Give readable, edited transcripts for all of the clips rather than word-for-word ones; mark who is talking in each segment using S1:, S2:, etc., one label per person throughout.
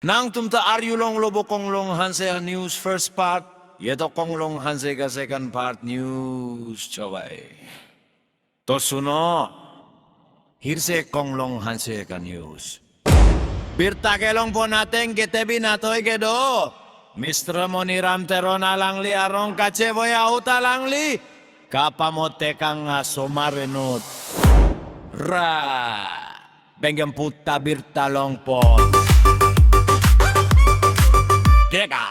S1: Nang tumta aryulong lobo konglong hanse news first part, yeto konglong hanse ka second part news chawai. To suno, hirse konglong hanse ka news. Birta kelong po natin ketebi natoy kedo. Mr. Moniram teron alangli arong kaceboya utalangli. Kapamote kang somarenot. Ra, benggam puta birta long po. Deka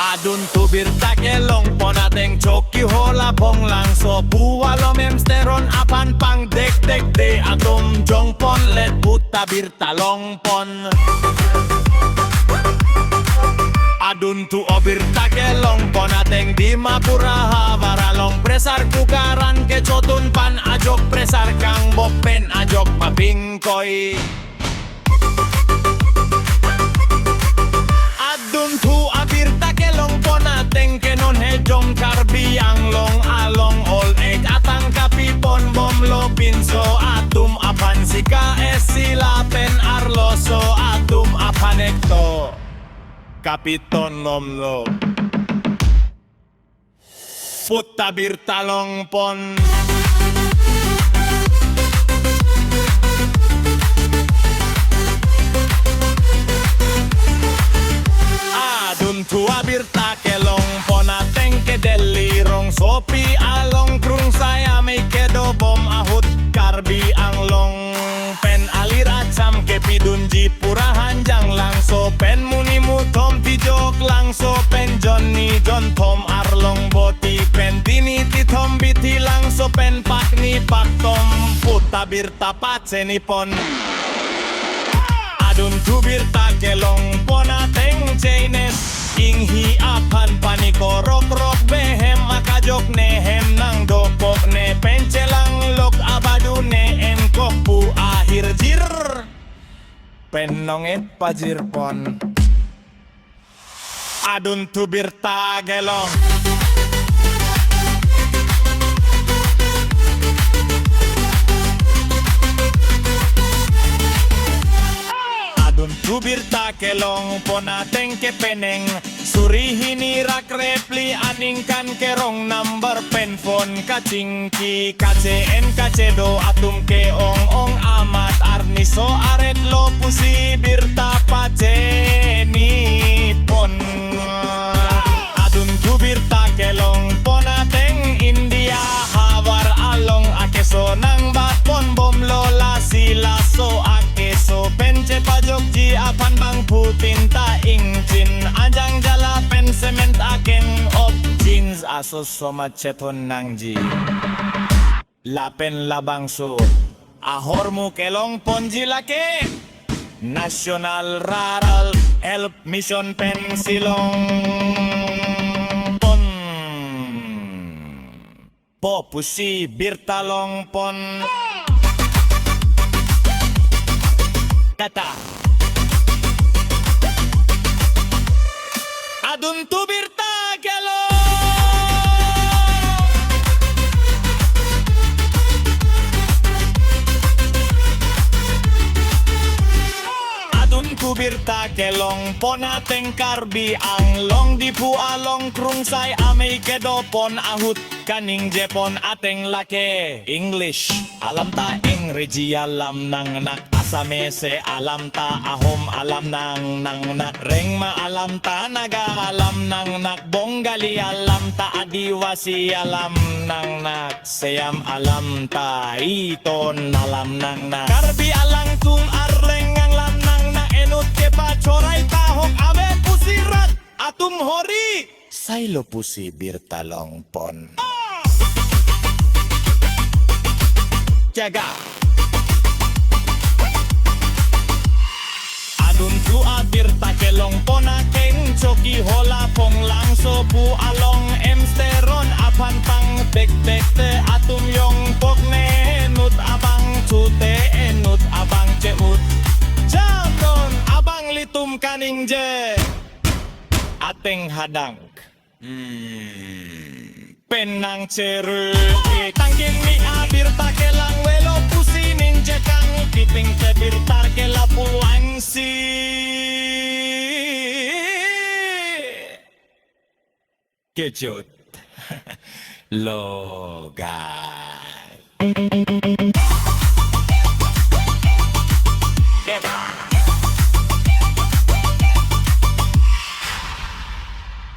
S1: Adun tu birta kelong po nating choki hola pong lang so buwalo memsteron apan pang dek dek de atum jong pon let buta birta long pon Adun tu o birta kelong po nating di mapuraha varalong presar kukaran ke chotun pan ajok presar kang bopen ajok mapingkoy Adun tu abirta kelong po natin kenon hejong karbiang long along old age atang kapipon bomlo pinso atum apan sika esilapen arloso atum apanekto kapiton lomlo puta birta long pon Tua birta kelong po natin ke delirong sopi along krung saya may kedo bom ahut karbi ang long pen alira cham ke pidunji purahan jang lang so pen munimu tom tijok lang so pen Johnny John tom arlong boti pen tiniti tom biti lang so pen pakni pak tom puta birta patseni pon Adun tu birta kelong po natin Chinese Inghi apan paniko rok rok behem makajok nehem nang dokok ne pencelang lok abadu ne enkok pu akhir jir penong pajir pon Adun tu birta gelong Birta kelong po natin ke peneng Surihini rak repli aningkan kerong number pen phone kacingki kacen kacedo atum ke ong amat arniso aret lo pusi birta paceni pon Adun tu birta kelong po natin India hawar along akeso nang bapon bom lola sila so akeso pence pajok ji apan bang putin ta ingcin ajang jala pen sement aken op jeans aso soma ceton nang ji lapen labang so ahormu kelong ponji lake national rural help mission pensilong pon popusi birtalong pon kata Adun tu birta kelong Adun tu birta kelong po natin karbi ang long di pu along krungsay amay kedopon ahut kaning jepon ateng lake English alam ta Ingreji alam nang nak Samese alam ta ahom alam nang nak rengma alam ta naga alam nang nak bonggali alam ta adiwasi alam nang nak seyam alam ta iton alam nang nak karbi alang tung arleng alam nang nak enut ke pacoray tahok abe pusirat atum hori saylo pusi birtalong pon jaga Adun tu abirta kelong po natin choki hola pong lang so pu along emsteron apan pang tek tek te atum yong pok ne enut abang chute enut abang ceut jamron abang litum kaning je ateng hadang penang ceru tangkin mi abir takelang welo pusinin jekang piping tebir takela pulangsi kejut logan